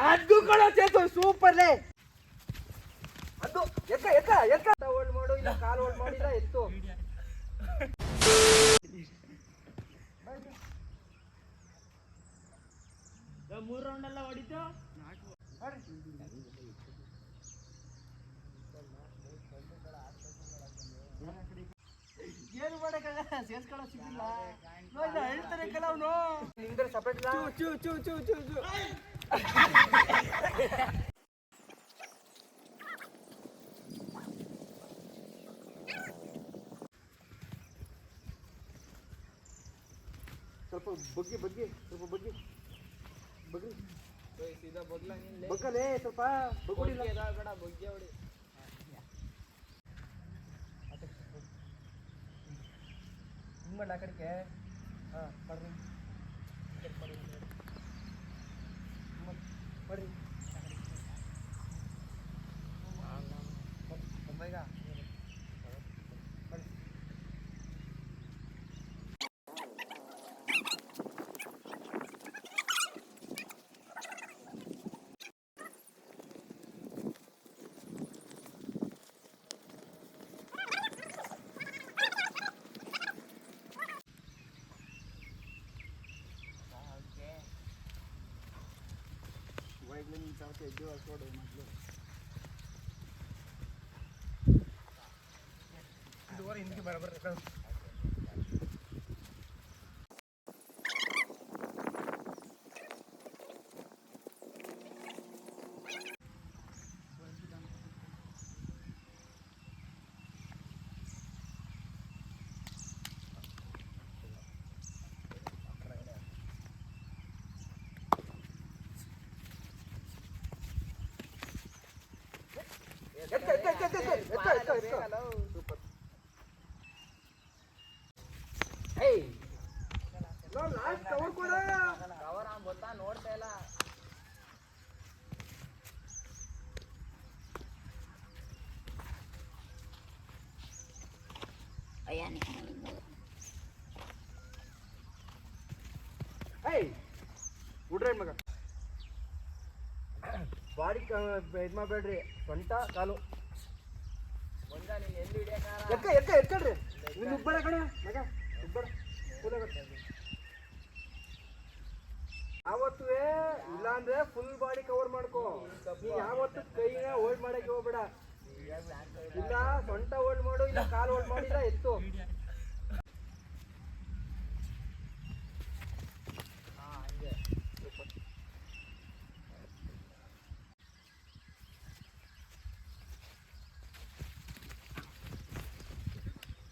ಅದು ಕಣ ಚೇತು ಸೂಪರ್ಲೇ. ಅದು ಎಕ್ಕ ಎಕ್ಕ ಎಕ್ಕ ಹೋಲ್ಡ್ ಮಾಡು, ಇಲ್ಲ ಕಾಲು ಹೋಲ್ಡ್ ಮಾಡಿಲ್ಲ ಎತ್ತು. ಮೂರು ರೌಂಡ್ ಎಲ್ಲ ಹೊಡಿತು. ಏನು ಮಾಡಕ್ಕಾಗಲ್ಲ, ಸೇರ್ಸ್ಕೊಳ್ಳೋ ಸಿಕ್ಕಿಲ್ಲ. ಹೇಳ್ತಾರೆ ಕೆಲವನು ನಿಮ್ಗೆ ಸಪ್ರೇಟ್ ಚೂ ಚೂ ಚೂ ಚೂ ಚೂ. ಸ್ವಲ್ಪ ಬಗ್ಗಿ ಬಗ್ಗಿ ಸ್ವಲ್ಪ ಬಗ್ಗಿ ಬಗ್ಗಿ ಸೀದಾ ಬಗ್ಲ ಬಗ್ಗಲೇ ಸ್ವಲ್ಪ ಬಗ್ಗುಡಿಲ್ಲ ಬೇಡ ಬಗ್ಗಿ ಹೊಡಿ. ಹಿಂಗೆ ಮಾಡಿ ಆ ಕಡೆಗೆ. ಹಾಂ ಮಾಡ್ರಿ ಮಾಡ್ರಿ ಈಗ ಹಿಂದಿಗೆ ಬರಬಾರ. ನೋಡ್ತಾ ಇಲ್ಲ. ಬಿಡ್ರಿ ಮಗ, ಬಾಡಿ ಇದು ಮಾಡಬೇಡ್ರಿ, ಸೊಂಟ ಕಾಲು ಎಲ್ಲಿ ಎಕ್ಕ ಎಕ್ಕ ಎಕ್ಕಡ್ರಿ. ನೀನು ಉಬ್ಬಳ ಕಣ ಮಗ, ಉಬ್ಬಳ ಯಾವತ್ತು ಇಲ್ಲ ಅಂದ್ರೆ ಫುಲ್ ಬಾಡಿ ಕವರ್ ಮಾಡ್ಕೋ. ನೀ ಯಾವತ್ತು ಕೈನ ಹೋಲ್ಡ್ ಮಾಡಕ್ಕೆ ಹೋಗ್ಬೇಡ. ಇಲ್ಲ ಸೊಂಟ ಹೋಲ್ಡ್ ಮಾಡು, ಇಲ್ಲ ಕಾಲು ಹೋಲ್ಡ್ ಮಾಡಿಲ್ಲ ಎತ್ತು.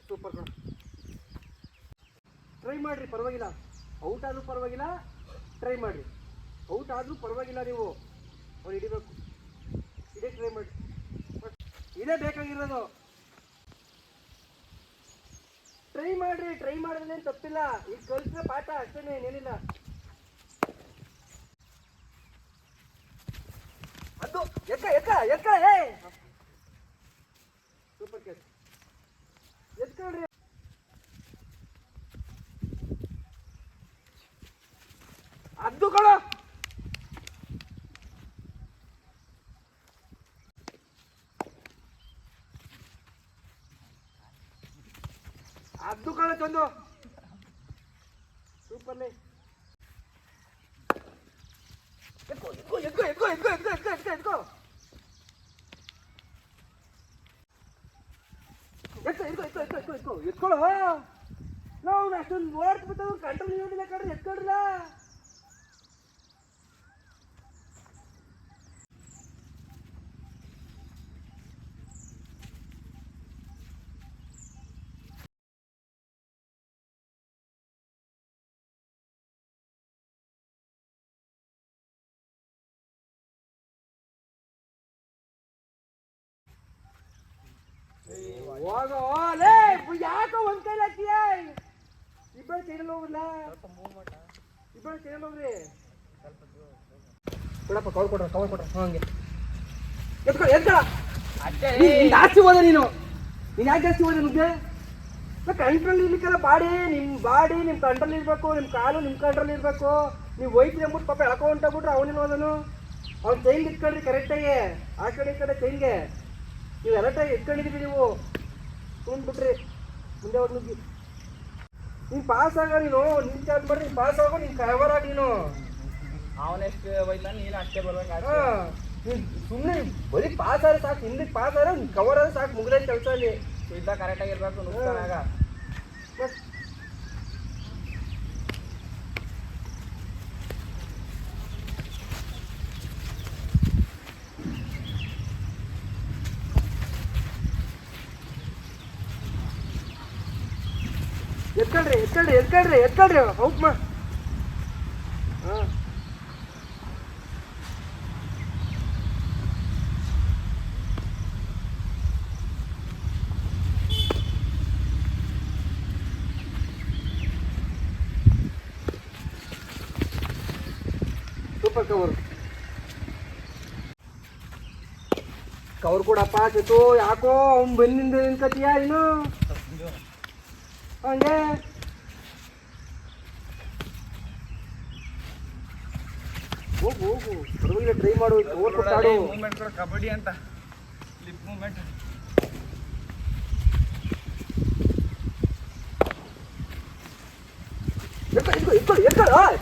ಸೂಪರ್ ಕಣ. ಟ್ರೈ ಮಾಡ್ರಿ, ಪರವಾಗಿಲ್ಲ. ಔಟ್ ಆದ್ರೂ ಪರವಾಗಿಲ್ಲ, ಟ್ರೈ ಮಾಡ್ರಿ. ಔಟ್ ಆದ್ರೂ ಪರವಾಗಿಲ್ಲ, ನೀವು ಅವ್ರು ಹಿಡಿಬೇಕು. ಇದೇ ಟ್ರೈ ಮಾಡಿ, ಇದೇ ಬೇಕಾಗಿರೋದು. ಟ್ರೈ ಮಾಡ್ರಿ, ಟ್ರೈ ಮಾಡಿದ್ರೆ ತಪ್ಪಿಲ್ಲ. ಈಗ ಕಲಿಸಿದ್ರೆ ಪಾಠ ಅಷ್ಟೇನೆ, ಏನೇನಿಲ್ಲ. ಅದು ಎಕ್ಕ ಎಕ್ಕ ಎಕ್ಕ ಸೂಪರ್ ಕೇಸ್ ಎತ್ಕೊಳ್ರಿ. ಅದು ಕಣ ಅದು ಕಣ ಚಂದು ಸೂಪರ್ಲಿ. ಎತ್ಕೋ ಎತ್ಕೋ ಎತ್ಕೋ ಎತ್ಕೋ ಎತ್ಕೋ ಎತ್ಕೋ ಎತ್ಕೋ ಎತ್ಕೋ ಎತ್ಕೋ ಎತ್ಕೊಳ್ಳೋ. ನಾವು ಅಷ್ಟೊಂದು ಓಡ್ಬಿಟ್ಟು ಕಂಟ್ರೋಲ್ ಇರೋದಿಲ್ಲ ಕಡ್ರಿ, ಎತ್ಕೊಳ್ರಿಲ್ಲ. ಹೋಗೋ ಲೇ, ಯಾಕೋ ಒಂದ್ ಕೈಲಿ ಹಾಕ್ತೀಯ? ಇಬ್ಬರು ಕೈಯಲ್ಲಿ ಹೋಗ್ರಲ್ಲ, ಇಬ್ಬರು ಕೈಯಲ್ಲಿ ಹೋಗ್ರಿ. ಕೊಡಪ್ಪ, ಕವರ್ ಕೊಡ್ರ, ಕವರ್ ಕೊಡ್ರ. ಹಂಗೆ ಎತ್ಕೊ ಎತ್ಕೊ. ಜಾಸ್ತಿ ಹೋದ ನೀನು ಯಾಕೆ ಜಾಸ್ತಿ ಹೋದೆ? ನಿಮಗೆ ಕಂಟ್ರೋಲ್ ಇರ್ಲಿಕ್ಕೆಲ್ಲ ಬಾಡಿ, ನಿಮ್ಮ ಕಂಟ್ರೋಲ್ ಇರಬೇಕು. ನಿಮ್ಮ ಕಾಲು ನಿಮ್ಮ ಕಂಟ್ರೋಲ್ ಇರಬೇಕು. ನೀವು ಹೋಯ್ತು ಅಂದ್ಬಿಟ್ಟು ಪಾಪ ಎಳ್ಕೊ ಹೊಂಟೋಗ್ಬಿಟ್ರೆ ಅವನೇನು ಹೋದನು. ಅವ್ನು ಚೈನ್ ಇಟ್ಕೊಳ್ರಿ ಕರೆಕ್ಟಾಗಿ, ಆ ಕಡೆ ಈ ಕಡೆ ಚೈನ್ಗೆ ನೀವು ಕರೆಕ್ಟಾಗಿ ಇಟ್ಕೊಂಡಿದ್ದೀರಿ. ನೀವು ಬಿಟ್ರಿ ಮುಂದೆ ಹೋಗಿ ನುಗ್ಗಿ. ನೀನು ಪಾಸ್ ಆಗ, ನೀನು ನಿನ್ ಚಾರ್ಜ್ ಮಾಡಿ ನೀನು ಪಾಸ್ ಆಗೋ, ನೀನು ಕವರ್ ಆಗಿ ನೀನು. ಅವನೆಷ್ಟು ಹೋಯ್ತಾ ನೀನು ಅಷ್ಟೇ ಬರ್ಬೇಕು. ನೀನು ಸುಮ್ಮನೆ ಬರೀ ಪಾಸ್ ಆದ್ರೆ ಸಾಕು, ಹಿಂದಕ್ಕೆ ಪಾಸ್ ಆದ್ರೆ ನೀನು ಕವರ್ ಆದ್ರೆ ಸಾಕು, ಮುಗಿದ ಕೆಲಸ ಅಲ್ಲಿ. ಇದ್ದ ಕರೆಕ್ಟಾಗಿ ಇರ್ಬೇಕು ನುಗ್ತಾನಾಗ. ಎತ್ಕೊಳ್ರಿ ಎತ್ಕೊಳ್ರಿ ಎತ್ಕೊಳ್ರಿ ಎತ್ಕೊಳ್ರಿ ಔಟ್ ಮಾ. ಹಾಂ ಸೂಪರ್ ಕವರ್ ಕೊಡಪ್ಪ ಚೇತು. ಯಾಕೋ ಅವ್ನು ಬೆನ್ನಿಂದ ನಿಂತ್ಕತೀಯ ನೀನು ಹಂಗೆ? ಹೋಗು ಹೋಗು, ಪರವಾಗಿಲ್ಲ, ಟ್ರೈ ಮಾಡು, ಕವರ್ ಕೊಟ್ಟಾಡು. ಮೂವ್ಮೆಂಟ್ ಕೂಡ ಕಬಡ್ಡಿ ಅಂತ ಲಿಪ್ ಮೂವ್ಮೆಂಟ್.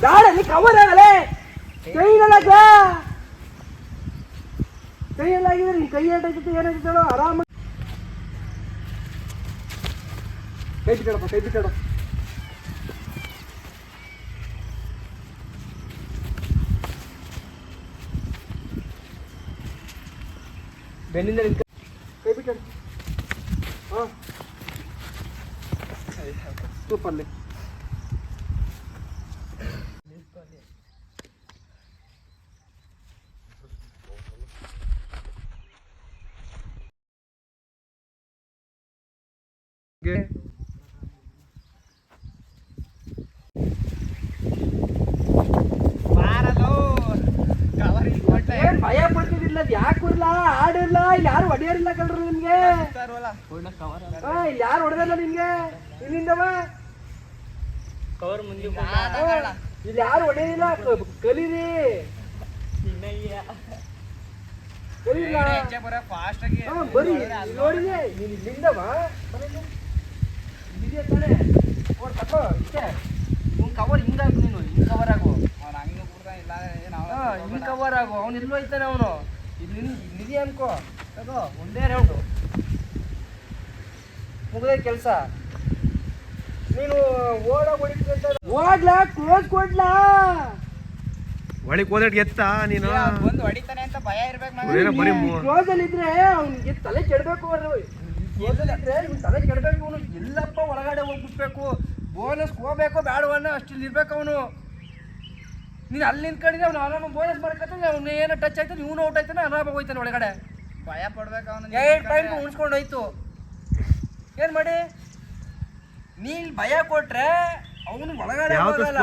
ಬೇಡ, ನೀ ಕವರ್ ಆಗಲೇ ಕೈಯಲ್ಲ ಕೈಯಲ್ಲಾಗಿದ್ರೆ ನೀನು ಕೈ ಏಟಾಗ್ತೈತೆ ಏನಾಗ್ತೇಳೋ ಆರಾಮ. ಕೈ ಬಿಟ್ಟಾಡಪ್ಪ, ಕೈ ಬಿಟ್ಟಾಡ. ಬೆನ್ನಿಂದ ಕೈ ಬಿಟ್ಟಾಡ. ಹಾಂ ಸೂಪರ್ಲಿ. ಏನ್ ಭಯ ಪಡ್ತಿದ್ದಿಲ್ಲ, ಯಾಕು ಇಲ್ಲ, ಆಡಿಲ್ಲ, ಇಲ್ಲಿ ಯಾರು ಹೊಡೆಯೋರಿಲ್ಲ ಕಲ್ರು ನಿಮ್ಗೆ. ಇಲ್ಲಿ ಯಾರು ಹೊಡೆದಲ್ಲ ನಿಮ್ಗೆ, ಇಲ್ಲಿಂದವ ಕವರ್ ಮುಂದೆ ಇಲ್ಲಿ ಯಾರು ಹೊಡೆಯೋದಿಲ್ಲ. ಕಲೀರಿ, ಕಲೀಲ್ಲ. ಫಾಸ್ಟ್ ಆಗಿ ಬರೀ ನೋಡಿದೆ ನೀನು ಇಲ್ಲಿಂದವ ಇದೆಯಾ ತಾನೆ. ಓಡ್ ತಕೋ ಇಷ್ಟೇ. ನಿನ್ ಕವರ್ ಹಿಂಗಾಗು, ನೀನು ಹಿಂಗ್ ಕವರ್ ಆಗು, ಹಿಂಗ್ ಕವರ್ ಆಗು. ಅವ್ನು ಎಲ್ಲೋ ಐತಾನೆ, ಅವನು ಇಲ್ಲಿ ನಿಧಿ ಅನ್ಕೋ. ತಗೋ ಒಂದೇ ರೌಂಡು ಮುಗಿದ ಕೆಲಸ. ನೀನು ಓಡಾಗ ಹೊಡಿತ ಹೋಗ್ಲಾ, ಕ್ಲೋಸ್ ಕೊಡ್ಲಾ, ಒಳಗೆ ಹೋದಟ್ ಎತ್ತ ನೀನು ಬಂದು ಹೊಡಿತಾನೆ ಅಂತ ಭಯ ಇರ್ಬೇಕು. ಕ್ಲೋಸ್ ಅಲ್ಲಿ ಇದ್ರೆ ಅವ್ನಿಗೆ ತಲೆ ಕೆಡಬೇಕು. ಕ್ಲೋಸ್ ಅಲ್ಲಿ ಇದ್ರೆ ಇವ್ನು ತಲೆ ಕೆಡಬೇಕು. ಅವನು ಎಲ್ಲಪ್ಪ ಒಳಗಡೆ ಹೋಗ್ಬಿಡ್ಬೇಕು, ಬೋನಸ್ ಹೋಗ್ಬೇಕು ಬೇಡವನ್ನ ಅಷ್ಟಿಲ್ಲಿ ಇರ್ಬೇಕು ಅವನು. ನೀನು ಅಲ್ಲಿ ನಿಂತ್ಕೊಂಡಿದ್ರೆ ಅವ್ನು ಆರಾಮ ಬೋನಸ್ ಮಾಡ್ಕೊತಾನೆ. ಅವ್ನು ಏನೋ ಟಚ್ ಆಯ್ತಾನೆ, ಇವನು ಔಟ್ ಆಯ್ತಾನೆ, ಆರಾಮಾಗಿ ಹೋಯ್ತಾನೆ ಒಳಗಡೆ. ಭಯ ಪಡ್ಬೇಕು ಅವನು. 8 ಪಾಯಿಂಟ್ ಉಣಿಸ್ಕೊಂಡು ಹೋಯ್ತು. ಏನು ಮಾಡಿ ನೀನು ಭಯ ಕೊಟ್ರೆ ಅವನು ಒಳಗಡೆ ಹೋಗಲ್ಲ,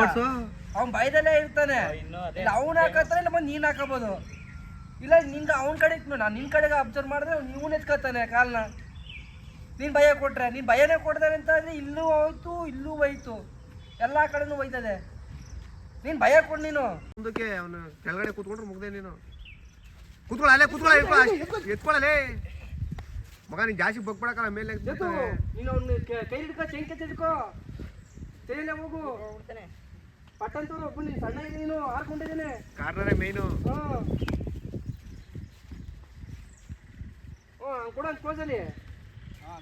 ಅವ್ನು ಭಯದಲ್ಲೇ ಇರ್ತಾನೆ. ಇಲ್ಲ ಅವ್ನು ಹಾಕತ್ತಾನೆ, ಇಲ್ಲ ಬಂದು ನೀನು ಹಾಕೋಬೋದು. ಇಲ್ಲ ನಿಂಗೆ ಅವ್ನ ಕಡೆ ಇತ್ತು, ನಾನು ನಿನ್ನ ಕಡೆಗೆ ಅಬ್ಸರ್ವ್ ಮಾಡಿದ್ರೆ ಇವನು ಎತ್ಕೊತಾನೆ ಕಾಲನ್ನ. ನೀನು ಭಯ ಕೊಟ್ರೆ, ನೀನು ಭಯನೇ ಕೊಡ್ತಾನೆ ಅಂತ ಅಂದರೆ ಇಲ್ಲೂ ಹೋಯ್ತು, ಇಲ್ಲೂ ಹೋಯ್ತು, ಎಲ್ಲ ಕಡೆನೂ ಹೋಯ್ತದೆ. ನೀನು ಭಯ ಕೊಡು. ನೀನು ಮುಂದಕ್ಕೆ ಅವನು ಕೆಳಗಡೆ ಕೂತ್ಕೊಂಡ್ರೆ ಮುಗ್ದೆ. ನೀನು ಕೂತ್ಕೊಳ್ಳ, ಅಲ್ಲೇ ಕೂತ್ಕೊಳ್ಳ, ಎತ್ಕೊಳ್ಳಲೇ ಮಗ. ನೀನು ಜಾಸ್ತಿ ಬಗ್ಬಿಡಕಲ್ಲ ಮೇಲೆ. ನೀನು ಅವ್ನು ಕೈ ಹಿಡ್ಕೊ, ಚೆಂಕೆ ತಿಳ್ಕೊ, ಚೈಲೇ ಹೋಗು. ಪಟ್ಟಂತವ್ರು ಒಬ್ಬ ನೀನು ಸಣ್ಣ ಇದೆ, ನೀನು ಹಾರ್ಕೊಂಡಿದ್ದೇನೆ ಕಾರ್ನರೇ ಮೇಯ್ನು. ಹಾಂ ಕೊಡ ಕ್ಲೋಸಲ್ಲಿ.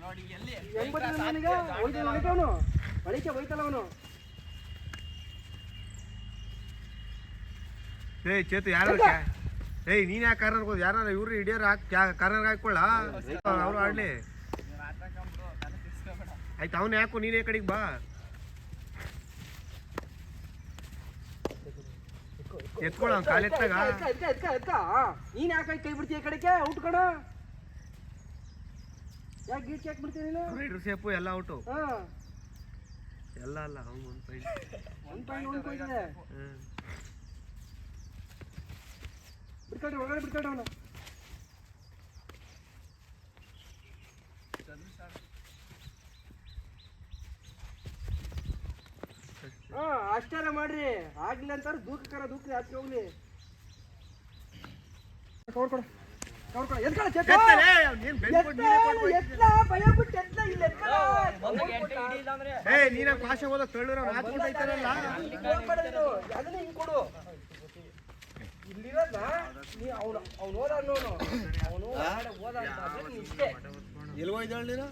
ನೋಡಿ ಎಲ್ಲಿ ಹೆಂಗ್ ಬರ್ತಾನೆ ನನಗೆ ಹೊಡಿತವನು, ಹೊಡಿಕೆ ಹೋಯ್ತಲ್ಲ ಅವನು. ಏಯ್ ಚೇತು, ಯಾರು ಏಯ್ ನೀನು ಯಾಕೆ ಕಾರ್ನರ್ ಹೋದ್? ಯಾರು ಇವ್ರು ಹಿಡಿಯೋರು ಕಾರ್ನರ್ಗೆ ಹಾಕೊಳ್ಳ, ಅವರು ಆಡ್ಲಿ. ಆಯ್ತು, ಅವನು ಯಾಕೋ ನೀನೇ ಕಡೆಗೆ ಬಾ. ಎತ್ಕೊಳ್ಳ ಅವ್ನು ಕಾಲೆತ್ತಾಗ. ನೀನು ಯಾಕೆ ಕೈ ಬಿಡ್ತೀಯ ಕಡೆಗೆ? ಔಟ್ ಕಣ. ಯಾಕೆ ಗೀಚ್ ಯಾಕೆ ಬಿಡ್ತೀನಿ ನೀನು? ರೈಡ್ರ್ ಸೇಪು ಎಲ್ಲ ಔಟು. ಹಾಂ ಎಲ್ಲ ಅಲ್ಲ, ಅವ್ನು 1 ಪಾಯಿಂಟ್. 1 ಪಾಯಿಂಟ್ ಉಳ್ಕೊಯ್ತದೆ. ಬಿಡ್ಕೊಳ್ರಿ, ಒಳಗಡೆ ಬಿಡ್ಕೊಳ್ರಿ ಅವನು. ಹಾಂ ಅಷ್ಟಾರ ಮಾಡ್ರಿ. ಆಗ್ಲಿ ಅಂತಾರೆ ದೂಕಕ್ಕಾರ ದೂಕ್ರಿ, ಆಚೆ ಹೋಗ್ಲಿ. ಕವರ್ ಕೊಡು ಎತ್ಕೊಳ್ಳ ಚೇತು ಎತ್ತಲೇ, ನೀನ್ ಬೆಂಕಿ ಕೊಟ್ಟು ನೀನೇ ಕೊಟ್ಬಿಟ್ಟು. ಎತ್ಲ ಭಯ ಬಿಟ್ಟು ಎತ್ಲ ಇಲ್ಲಿ ಎತ್ಕೊಳ್ಳ ನೀನ ಪಾಶ ಹೋದ ತಳ್ಳಿರೋ ನಾಚ್ಕೊಂಡೈತಾರಲ್ಲ ಅದನ್ನ ಹಿಂಗ್ ಕೊಡು ಇಲ್ಲಿರೋದ ನೀ ಅವನು ಹೋದ ಅನ್ನೋನು ಅವನು ಹೋದ ಅಂತ ನೀನ್ ಇಷ್ಟೇ ಎಲ್ಗೋ ಇದ್ದಾಳ ನೀನು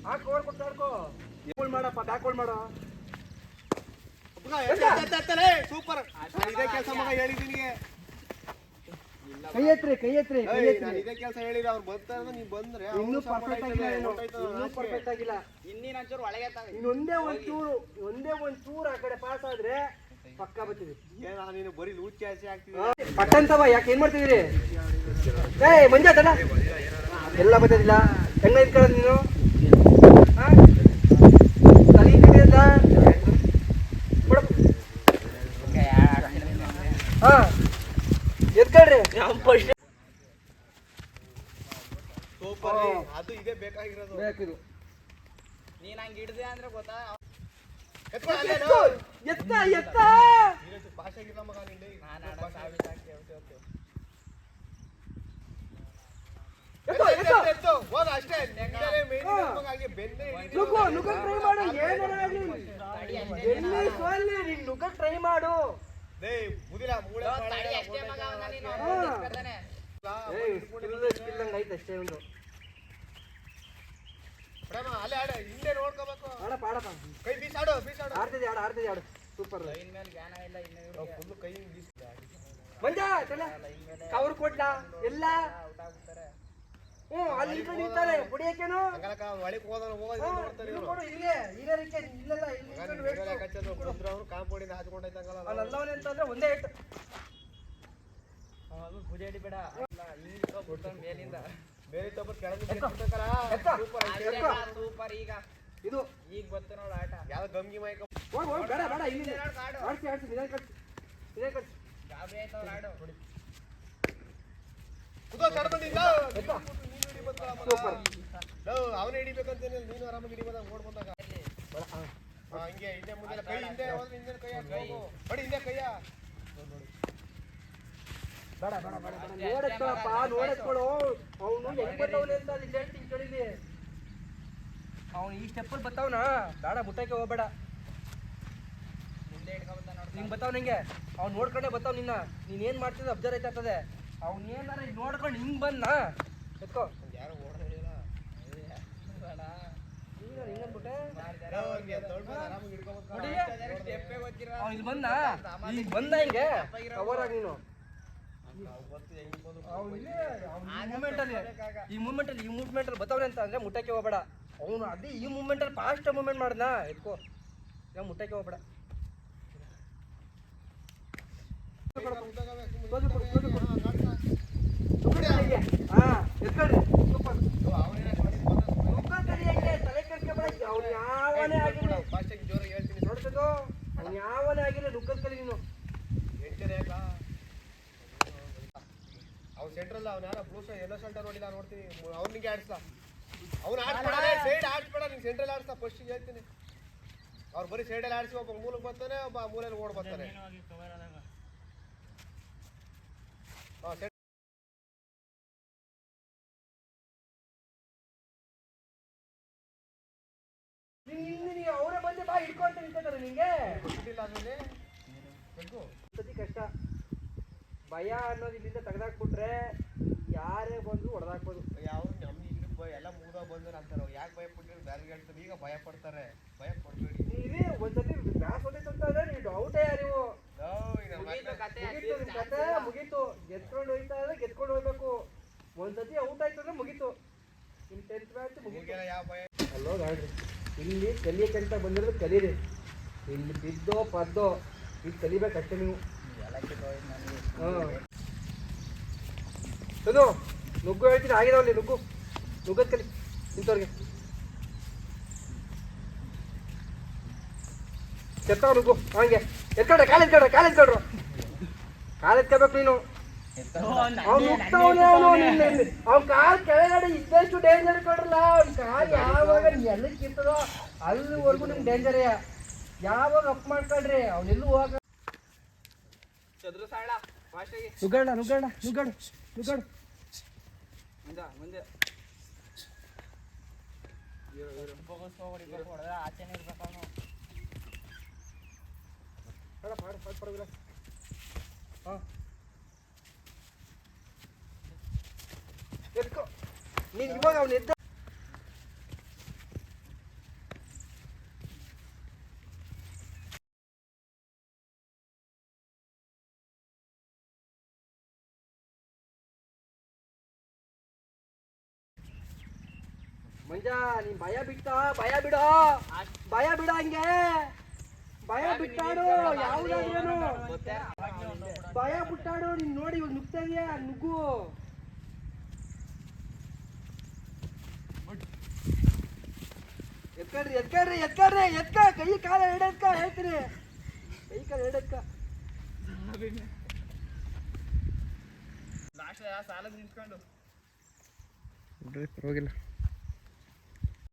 ಆ ಕವರ್ ಕೊಟ್ಟು ತಾಡ್ಕೋ ಬ್ಯಾಕ್ ಮಾಡಪ್ಪ ಬ್ಯಾಕ್ ಮಾಡೋ ಸೂಪರ್ ಇದೇ ಕೆಲಸ ಮಗ ಹೇಳಿದ್ದೀನಿ ಕೈ ಎತ್ರಿ ನಾನು ಇದೇ ಕೆಲಸ ಹೇಳಿದ್ರೆ ಅವ್ರು ಬರ್ತಾರೆ ನೀವ್ ಬಂದ್ರೆ ಇನ್ನೂ ಪರ್ಫೆಕ್ಟ್ ಆಗಿಲ್ಲ ಇನ್ನೂ ಪರ್ಫೆಕ್ಟ್ ಆಗಿಲ್ಲ ಇನ್ನಿನ ಒಂಚೂರು ಒಳಗೆ ಇನ್ನೊಂದೇ ಒಂಚೂರು ಆ ಕಡೆ ಪಾಸ್ ಆದ್ರೆ ಪಕ್ಕ ಬರ್ತೀವಿ ಏನ ನೀನು ಬರೀ ಲೂಚ್ ಜಾಸ್ತಿ ಆಗ್ತಿದೆ ಪಟ್ಟಂತವ ಯಾಕೆ ಏನ್ ಮಾಡ್ತಿದ್ದೀರಿ ಮಂಜಾತಲ್ಲ ಎಲ್ಲ ಬರ್ತದಿಲ್ಲ ಹೆಂಗ ಇಟ್ಕೊಳ್ಳೋದು ನೀನು ತಲೆ ಕಟ್ಟಿಯಲ್ಲ ಹಾ ಎತ್ಕೊಳ್ರಿ ಸೂಪರ್ ಅದು ಇದೇ ಬೇಕಾಗಿರೋದು ಬೇಕಿದು ನೀನ್ ಹಂಗೆ ಹಿಡ್ದೆ ಅಂದ್ರೆ ಗೊತ್ತಾ ಎತ್ತ ಭಾಷೆಗಿಲ್ಲ ಮಗ ನಿಂಡೆ ನಾನು ಆಡ ಸಾವಿರ ಹೇಳ್ತೇವೆ ಹೋದ ಅಷ್ಟೇ ನೆಂಗರೆ ಮೇನ್ ಮಗ ಹಾಗೆ ಬೆನ್ನೆ ನುಗ್ಗಕ್ ಟ್ರೈ ಮಾಡು ಏನಾರ ಆಗ್ಲಿ ಎಲ್ಲಿ ಸೋಲ್ಲಿ ನೀನ್ ನುಗ್ಗಕ್ ಟ್ರೈ ಮಾಡು ಲೇ ಮುದಿಲ ಮೂಳೆ ತಡಿ ಅಷ್ಟೇ ಮಗ ಅವನ ನೀನು ಕರ್ತಾನೆ ಸ್ಕಿಲ್ ಹಂಗ ಐತೆ ಅಷ್ಟೇ ಒಂದು ಪ್ರೇಮ ಅಲ್ಲೇ ಆಡ ಹಿಂದೆ ನೋಡ್ಕೋಬೇಕು ಆಡಪ್ಪ ಕೈ ಬೀಸಾಡು ಆಡ್ತಿದ್ದೆ ಆಡು ಸೂಪರ್ ಲೈನ್ ಮೇಲೆ ಜ್ಞಾನ ಇಲ್ಲ ಇನ್ನು ಫುಲ್ ಕೈ ಬೀಸ್ ಮಂಜ ಕವರ್ ಕೊಡ್ಲಾ ಎಲ್ಲ ಔಟ್ ಆಗ್ಬಿಡ್ತಾರೆ ಅಲ್ಲಿ ಈ ಕಡೆ ನಿಂತಾರೆ ಹೊಡಿಯಕ್ಕೇನು ಹಂಗಲಕ ಒಳಗೆ ಹೋಗೋದು ನೋಡ್ತಾರೆ ಇವರು ಕೊಡು ಇಲ್ಲೇ ಇಲ್ಲೇ ಇಲ್ಲೆಲ್ಲ ಇಲ್ಲಿ ನಿಂತ್ಕೊಂಡು wait ಮಾಡು. ಕಚ್ಚದ್ರು ಬಂದ್ರು ಅವ್ರು ಕಾಂಪೌಂಡಿಂದ ಹಾಚ್ಕೊಂಡೈತಂಗಲ್ಲ ಅವ್ನಲ್ಲವನೇ ಅಂತಂದ್ರೆ ಒಂದೇ ಇಟ್ಟು ಅದು ಪೂಜೆ ಹಿಡಿಬೇಡ ಈಗ ಬಿಡ್ತಾನೆ ಮೇಲಿಂದ ಬೇರೆ ತಪ್ಪ ಕೆಳಗೆ ಬಿಡ್ಬೇಕಲ್ಲ ಎತ್ತ. ಸೂಪರ್ ಈಗ ಇದು ಈಗ ಗೊತ್ತು ನೋಡು ಆಟ ಯಾವ ಗಮ್ಗಿ ಮೈಕ ಹೋಗ್ ಬೇಡ ಇಲ್ಲಿ ಆಡ್ಸಿ ನಿಧಾನ ಕಟ್ಸಿ ಗಾಬರಿ ಆಯ್ತವ್ರ ಆಡು ಕುದೋ ತಡ್ಕೊಂಡಿಲ್ಲ ಎತ್ತ. ನೀನು ಹಿಡಿಬೇಕಲ್ಲ ಮಗ ಸೂಪರ್ ಅವನೇ ಹಿಡಿಬೇಕಂತೇನೆ ನೀನು ಆರಾಮಾಗಿ ಹಿಡಿಬೋದಾಗ ಓಡ್ ಬಂದಾಗ ಹಿಂಗೆ ಹಿಂದೆ ಮುಂದೆ ಕೈ ಹಿಂದೆ ಹೋದ್ರೆ ಹಿಂದೆ ಕೈ ಹಾಕೋ ಬಡಿ ಹಿಂದೆ ಕೈಯ ಬೇಡ ನೋಡೆತ್ಕೊಳಪ್ಪ ನೋಡೆತ್ಕೊಳ್ಳು ಅವನು ಹೆಂಗ್ ಬರ್ತಾವನೆ ಅಂತ ಅಲ್ಲಿ ಹೇಳ್ತೀನಿ ಕೇಳಿಲಿ ಅವನು ಈ ಸ್ಟೆಪ್ಪಲ್ಲಿ ಬರ್ತಾವನ ಬೇಡ ಮುಟ್ಟಕ್ಕೆ ಹೋಗ್ಬೇಡ ಮುಂದೆ ಹಿಡ್ಕೊಂಬಂದ ನೋಡು ನಿಂಗೆ ಬರ್ತಾವ ನಂಗೆ ಅವ್ನು ನೋಡ್ಕೊಂಡೆ ಬರ್ತಾವ ನಿನ್ನ ನೀನು ಏನು ಮಾಡ್ತಿದ್ದೆ ಅಬ್ಸರ್ವ್ ಆಯ್ತದೆ ಅವ್ನು ಏನಾರ ನೋಡ್ಕೊಂಡು ಹಿಂಗೆ ಬಂದ ಎತ್ಕೋ ಯಾರು ಓಡ ಹೇಳಿಲ್ಲ ಹಿಂಗನ್ಬಿಟ್ಟೆ ಆರಾಮಾಗಿ ಹಿಡ್ಕೋಬೇಕು ಸ್ಟೆಪ್ಪೇ ಗೊತ್ತಿರ ಅವ್ನು ಇಲ್ಲಿ ಬಂದ ಈಗ ಬಂದ ಹಿಂಗೆ ಕವರ್ ಆಗಿ ನೀನು ಈ ಮೂಮೆಂಟಲ್ಲಿ ಬರ್ತಾವನೆ ಅಂತ ಅಂದ್ರೆ ಮುಟ್ಟಕ್ಕೆ ಹೋಗ್ಬೇಡ ಅವನು ಅದೇ ಈ ಮೂಮೆಂಟಲ್ಲಿ ಫಾಸ್ಟ್ ಮೂಮೆಂಟ್ ಮಾಡ್ದ ಎತ್ಕೋ ಯಾವ ಮುಟ್ಟಕ್ಕೆ ಹೋಗ್ಬೇಡ ತಲೆ ಕೆಡ್ಸ್ಕೊಬೇಡ ಅವ್ನು ಯಾವನೇ ಆಗಿಲ್ಲ ಜೋರಾಗಿ ಹೇಳ್ತೀನಿ ನೋಡ್ತದೋ ಅವ್ನು ಯಾವನೇ ಆಗಿಲ್ಲ ನುಗ್ಗದ ಕಲಿ ನೀನು ಅವ್ನು ಸೆಂಟ್ರಲ್ ಅವ್ನು ಯಾರ ಬ್ಲೂ ಎಲ್ಲೋ ಶರ್ಟ್ ನೋಡಿಲ್ಲ ನೋಡ್ತೀನಿ ಅವ್ನಿಗೆ ಆಡಿಸ್ಲಾ ಅವ್ನು ಆಡ್ಸ್ಬೇಡ ಸೈಡ್ ಆಡ್ಸ್ಬೇಡ ನೀನು ಸೆಂಟ್ರಲ್ ಆಡಿಸ್ತಾ ಫಸ್ಟಿಗೆ ಹೇಳ್ತೀನಿ ಅವ್ರು ಬರೀ ಸೈಡಲ್ಲಿ ಆಡಿಸಿ ಒಬ್ಬ ಮೂಲಕ್ಕೆ ಬರ್ತಾನೆ ಒಬ್ಬ ಮೂಲೆಯಲ್ಲಿ ಓಡ್ ಬರ್ತಾನೆ ಅವರೇ ಬಂದೆ ಬಾ ಹಿಡ್ಕೊಂತ ನಿಂತಾರೆ ನಿಂಗೆ ಗೊತ್ತಿಲ್ಲ ಆಮೇಲೆ ಬೇಕು ಸತಿ ಕಷ್ಟ ಭಯ ಅನ್ನೋದು ಇಲ್ಲಿಂದ ತೆಗೆದಾಕ್ಬಿಟ್ರೆ ಯಾರೇ ಬಂದ್ರು ಹೊಡೆದಾಕ್ಬೋದು ಯಾವ ನಮ್ಗೆ ಇಲ್ಲಿ ಎಲ್ಲ ಮುಗ್ದ ಬಂದ್ರೆ ಅಂತಾರೆ ಯಾಕೆ ಭಯ ಪಟ್ಟಿರೋ ಬೇರೆ ಹೇಳ್ತಾರೆ ಈಗ ಭಯ ಪಡ್ತಾರೆ ಭಯ ಪಡ್ಬೇಡಿ ನೀವೇ ಒಂದ್ಸತಿ ಬ್ಯಾಸ್ ಹೊಡಿತು ಅಂತಂದ್ರೆ ನೀವು ಡೌಟೇ ನೀವು ಮುಗೀತು ಕತೆ ಕತೆ ಮುಗೀತು ಗೆದ್ಕೊಂಡು ಹೋಯ್ತಾ ಇದ್ರೆ ಗೆದ್ಕೊಂಡು ಹೋಗ್ಬೇಕು ಒಂದ್ಸತಿ ಔಟ್ ಆಯ್ತು ಅಂದ್ರೆ ಮುಗೀತು ನಿಮ್ಮ 10th ಮ್ಯಾಚ್ ಮುಗೀತು ಯಾವ ಭಯ ಅಲ್ಲೋ ಗಾಡ್ರಿ ಇಲ್ಲಿ ಕಲಿಯಕ್ಕಂತ ಬಂದಿರೋದು ಕಲೀರಿ ಇಲ್ಲಿ ಬಿದ್ದೋ ಪದ್ದೋ ಇದು ಕಲಿಬೇಕಷ್ಟೇ ನೀವು ಹಾಂ ಅದು ನುಗ್ಗು ಹೇಳ್ತೀನಿ ಆಗಿದಾವಲ್ಲಿ ನುಗ್ಗದ್ ಕಲಿ ಇಂಥವ್ರಿಗೆ ಎತ್ತಾವ ನುಗ್ಗು ಹಂಗೆ ಎತ್ಕೊಡ್ರೆ ಕಾಲು ಎತ್ಕೋಬೇಕು ನೀನು ಅವ್ನು ನುಗ್ತಾವನೆ ಅವ್ನ ಕಾಲ್ ಕೆಳಗಡೆ ಇದ್ದಷ್ಟು ಡೇಂಜರ್ ಕೊಡ್ರಲ್ಲ ಅವ್ನ ಕಾಲ್ ಯಾವಾಗ ಎಲ್ಲಕ್ಕೆ ಇರ್ತದೋ ಅಲ್ಲಿವರೆಗೂ ನಿಮ್ಗೆ ಡೇಂಜರೇ ಯಾವಾಗ ಅಪ್ ಮಾಡ್ಕೊಳ್ರಿ ಅವ್ನೆಲ್ಲೂ ಹೋಗ ಚದುರು ಸಾಳ ಫಾಸ್ಟಾಗಿ ನುಗ್ಗಾಡು ಮುಂದೆ ಹೊಡೆದ್ರೆ ಆಚೆನೇ ಇರ್ಬೇಕು ಅವನು. ಪರವಾಗಿಲ್ಲ. ಹಾಂ ಎತ್ಕೋ ನೀನು ಇವಾಗ ಅವ್ನು ಎದ್ದ ಮಂಜ ನೀನ್ ಭಯ ಬಿಟ್ಟ ಭಯ ಬಿಡ ಹಂಗೆ ಭಯ ಬಿಟ್ಟಾಡು ಯಾವ್ದಾದ್ರೇನು ಭಯ ಬಿಟ್ಟಾಡು ನೀನ್ ನೋಡಿ ಇವಾಗ ನುಗ್ತಾ ಇದೆಯಾ ನುಗ್ಗು ಎತ್ಕಡ್ರಿ ಎತ್ಕ ಕೈ ಕಾಲ ಎಡಕ್ಕ ಹೇಳ್ತೀನಿ ಕೈ ಕಾಲ ಎಡಕ್ಕ ಲಾಸ್ಟ್ ಸಾಲ ನಿಂತ್ಕೊಂಡು ಪರವಾಗಿಲ್ಲ